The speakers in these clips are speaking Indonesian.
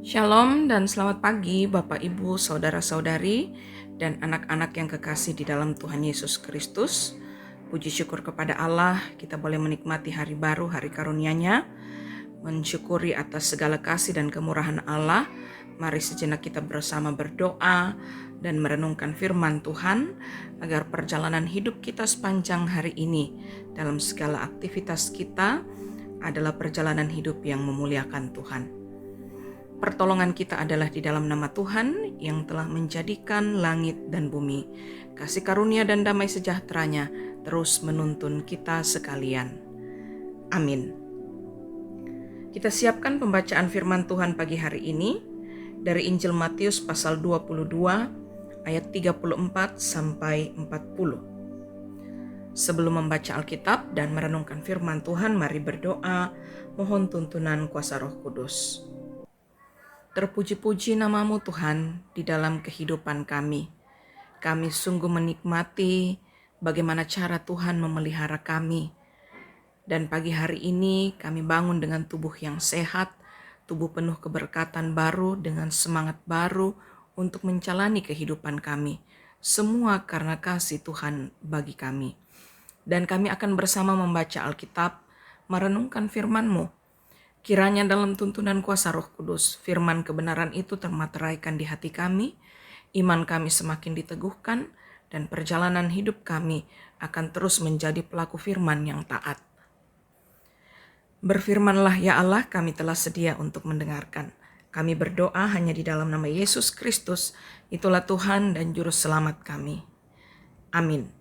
Shalom dan selamat pagi Bapak Ibu, Saudara-saudari, dan anak-anak yang kekasih di dalam Tuhan Yesus Kristus. Puji syukur kepada Allah, kita boleh menikmati hari baru, hari karunia-Nya, mensyukuri atas segala kasih dan kemurahan Allah. Mari sejenak kita bersama berdoa dan merenungkan firman Tuhan, agar perjalanan hidup kita sepanjang hari ini dalam segala aktivitas kita adalah perjalanan hidup yang memuliakan Tuhan. Pertolongan kita adalah di dalam nama Tuhan yang telah menjadikan langit dan bumi. Kasih karunia dan damai sejahtera-Nya terus menuntun kita sekalian. Amin. Kita siapkan pembacaan firman Tuhan pagi hari ini dari Injil Matius pasal 22 ayat 34 sampai 40. Sebelum membaca Alkitab dan merenungkan firman Tuhan, mari berdoa mohon tuntunan kuasa Roh Kudus. Terpuji-puji nama-Mu Tuhan di dalam kehidupan kami. Kami sungguh menikmati bagaimana cara Tuhan memelihara kami. Dan pagi hari ini kami bangun dengan tubuh yang sehat, tubuh penuh keberkatan baru dengan semangat baru untuk menjalani kehidupan kami. Semua karena kasih Tuhan bagi kami. Dan kami akan bersama membaca Alkitab, merenungkan firman-Mu. Kiranya dalam tuntunan kuasa Roh Kudus, firman kebenaran itu termateraikan di hati kami, iman kami semakin diteguhkan, dan perjalanan hidup kami akan terus menjadi pelaku firman yang taat. Berfirmanlah ya Allah, kami telah sedia untuk mendengarkan. Kami berdoa hanya di dalam nama Yesus Kristus, itulah Tuhan dan Juru Selamat kami. Amin.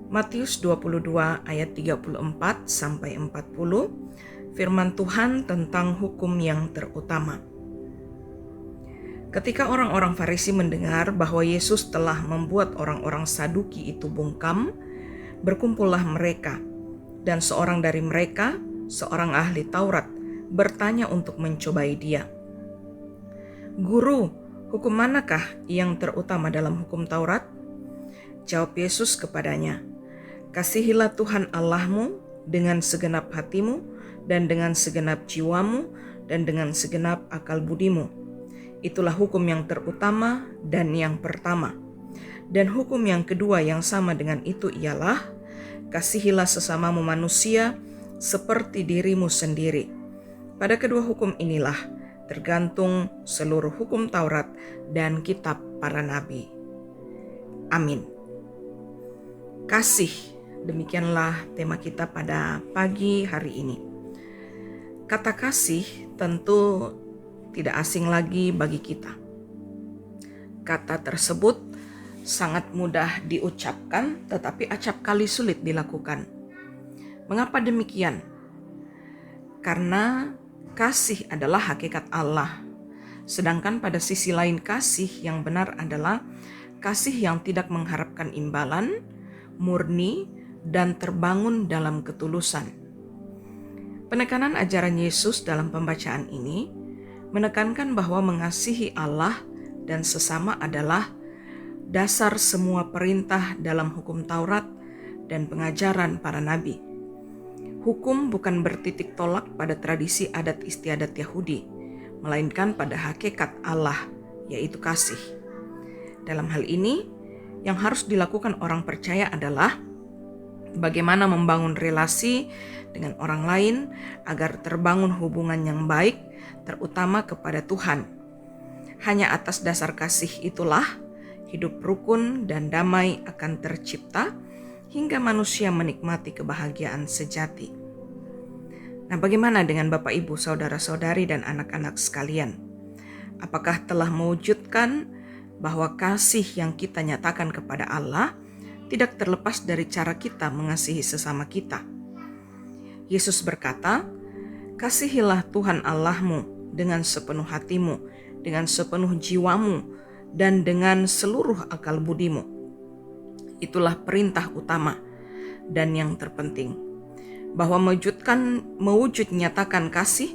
Matius 22 ayat 34 sampai 40. Firman Tuhan tentang hukum yang terutama. Ketika orang-orang Farisi mendengar bahwa Yesus telah membuat orang-orang Saduki itu bungkam, berkumpullah mereka, dan seorang dari mereka, seorang ahli Taurat, bertanya untuk mencobai Dia. "Guru, hukum manakah yang terutama dalam hukum Taurat?" Jawab Yesus kepadanya, "Kasihilah Tuhan Allahmu dengan segenap hatimu, dan dengan segenap jiwamu, dan dengan segenap akal budimu. Itulah hukum yang terutama dan yang pertama. Dan hukum yang kedua yang sama dengan itu ialah, kasihilah sesamamu manusia seperti dirimu sendiri. Pada kedua hukum inilah tergantung seluruh hukum Taurat dan kitab para nabi." Amin. Kasih, demikianlah tema kita pada pagi hari ini. Kata kasih tentu tidak asing lagi bagi kita. Kata tersebut sangat mudah diucapkan, tetapi acap kali sulit dilakukan. Mengapa demikian? Karena kasih adalah hakikat Allah. Sedangkan pada sisi lain kasih yang benar adalah kasih yang tidak mengharapkan imbalan, murni, dan terbangun dalam ketulusan. Penekanan ajaran Yesus dalam pembacaan ini menekankan bahwa mengasihi Allah dan sesama adalah dasar semua perintah dalam hukum Taurat dan pengajaran para nabi. Hukum bukan bertitik tolak pada tradisi adat istiadat Yahudi, melainkan pada hakikat Allah, yaitu kasih. Dalam hal ini, yang harus dilakukan orang percaya adalah bagaimana membangun relasi dengan orang lain agar terbangun hubungan yang baik, terutama kepada Tuhan. Hanya atas dasar kasih itulah hidup rukun dan damai akan tercipta hingga manusia menikmati kebahagiaan sejati. Nah, bagaimana dengan Bapak Ibu, saudara-saudari dan anak-anak sekalian? Apakah telah mewujudkan bahwa kasih yang kita nyatakan kepada Allah tidak terlepas dari cara kita mengasihi sesama kita? Yesus berkata, "Kasihilah Tuhan Allahmu dengan sepenuh hatimu, dengan sepenuh jiwamu, dan dengan seluruh akal budimu." Itulah perintah utama dan yang terpenting. Bahwa mewujud nyatakan kasih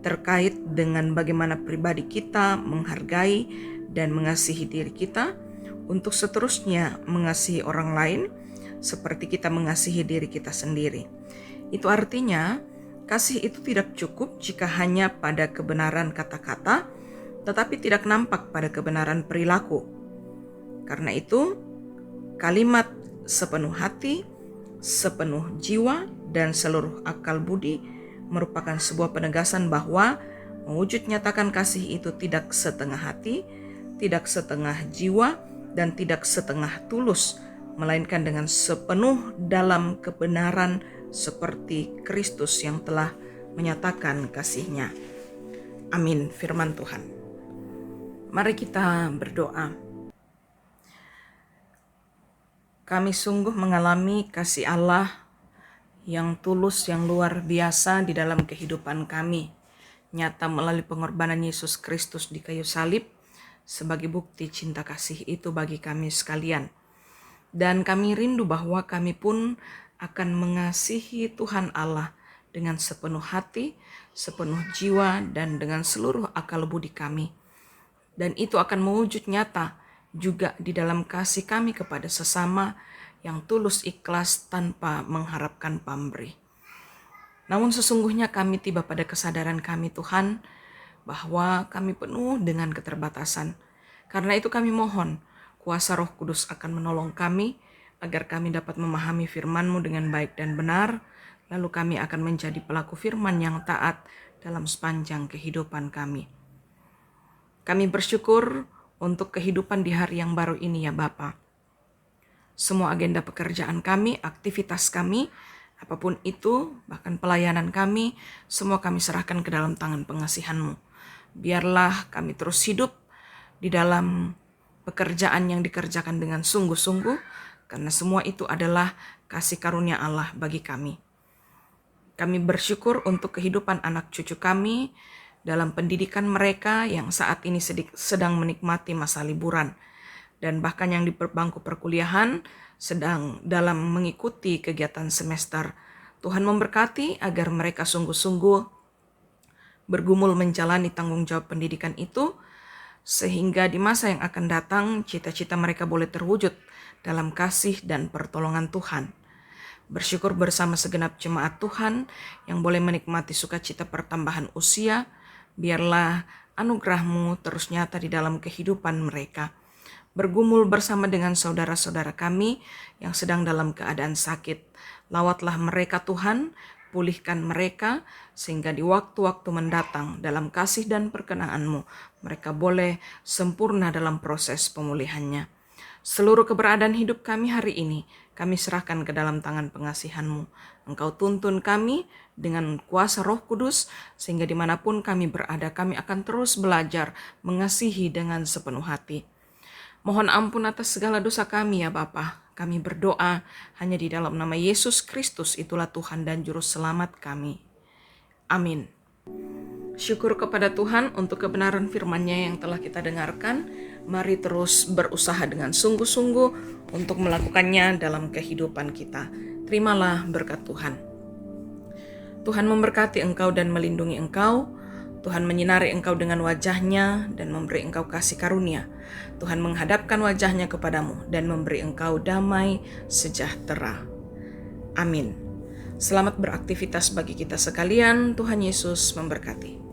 terkait dengan bagaimana pribadi kita menghargai dan mengasihi diri kita, untuk seterusnya mengasihi orang lain seperti kita mengasihi diri kita sendiri. Itu artinya Kasih itu tidak cukup jika hanya pada kebenaran kata-kata, tetapi tidak nampak pada kebenaran perilaku. Karena itu, kalimat sepenuh hati, sepenuh jiwa, dan seluruh akal budi merupakan sebuah penegasan bahwa mewujud nyatakan kasih itu tidak setengah hati, tidak setengah jiwa, dan tidak setengah tulus, melainkan dengan sepenuh dalam kebenaran seperti Kristus yang telah menyatakan kasih-Nya. Amin. Firman Tuhan. Mari kita berdoa. Kami sungguh mengalami kasih Allah yang tulus, yang luar biasa di dalam kehidupan kami, nyata melalui pengorbanan Yesus Kristus di kayu salib sebagai bukti cinta kasih itu bagi kami sekalian. Dan kami rindu bahwa kami pun akan mengasihi Tuhan Allah dengan sepenuh hati, sepenuh jiwa, dan dengan seluruh akal budi kami. Dan itu akan mewujud nyata juga di dalam kasih kami kepada sesama yang tulus ikhlas tanpa mengharapkan pamrih. Namun sesungguhnya kami tiba pada kesadaran kami Tuhan bahwa kami penuh dengan keterbatasan. Karena itu kami mohon kuasa Roh Kudus akan menolong kami agar kami dapat memahami firman-Mu dengan baik dan benar, lalu kami akan menjadi pelaku firman yang taat dalam sepanjang kehidupan kami. Kami bersyukur untuk kehidupan di hari yang baru ini ya Bapa. Semua agenda pekerjaan kami, aktivitas kami, apapun itu, bahkan pelayanan kami, semua kami serahkan ke dalam tangan pengasihan-Mu. Biarlah kami terus hidup di dalam pekerjaan yang dikerjakan dengan sungguh-sungguh, karena semua itu adalah kasih karunia Allah bagi kami. Kami bersyukur untuk kehidupan anak cucu kami dalam pendidikan mereka yang saat ini sedang menikmati masa liburan. Dan bahkan yang di bangku perkuliahan sedang dalam mengikuti kegiatan semester. Tuhan memberkati agar mereka sungguh-sungguh bergumul menjalani tanggung jawab pendidikan itu, sehingga di masa yang akan datang cita-cita mereka boleh terwujud dalam kasih dan pertolongan Tuhan. Bersyukur bersama segenap jemaat Tuhan yang boleh menikmati sukacita pertambahan usia. Biarlah anugerah-Mu terus nyata di dalam kehidupan mereka. Bergumul bersama dengan saudara-saudara kami yang sedang dalam keadaan sakit. Lawatlah mereka Tuhan, pulihkan mereka sehingga di waktu-waktu mendatang dalam kasih dan perkenan-Mu mereka boleh sempurna dalam proses pemulihannya. Seluruh keberadaan hidup kami hari ini kami serahkan ke dalam tangan pengasihan-Mu. Engkau tuntun kami dengan kuasa Roh Kudus sehingga dimanapun kami berada kami akan terus belajar mengasihi dengan sepenuh hati. Mohon ampun atas segala dosa kami ya Bapa. Kami berdoa hanya di dalam nama Yesus Kristus, itulah Tuhan dan Juru Selamat kami. Amin. Syukur kepada Tuhan untuk kebenaran firman-Nya yang telah kita dengarkan. Mari terus berusaha dengan sungguh-sungguh untuk melakukannya dalam kehidupan kita. Terimalah berkat Tuhan. Tuhan memberkati engkau dan melindungi engkau. Tuhan menyinari engkau dengan wajah-Nya dan memberi engkau kasih karunia. Tuhan menghadapkan wajah-Nya kepadamu dan memberi engkau damai sejahtera. Amin. Selamat beraktivitas bagi kita sekalian. Tuhan Yesus memberkati.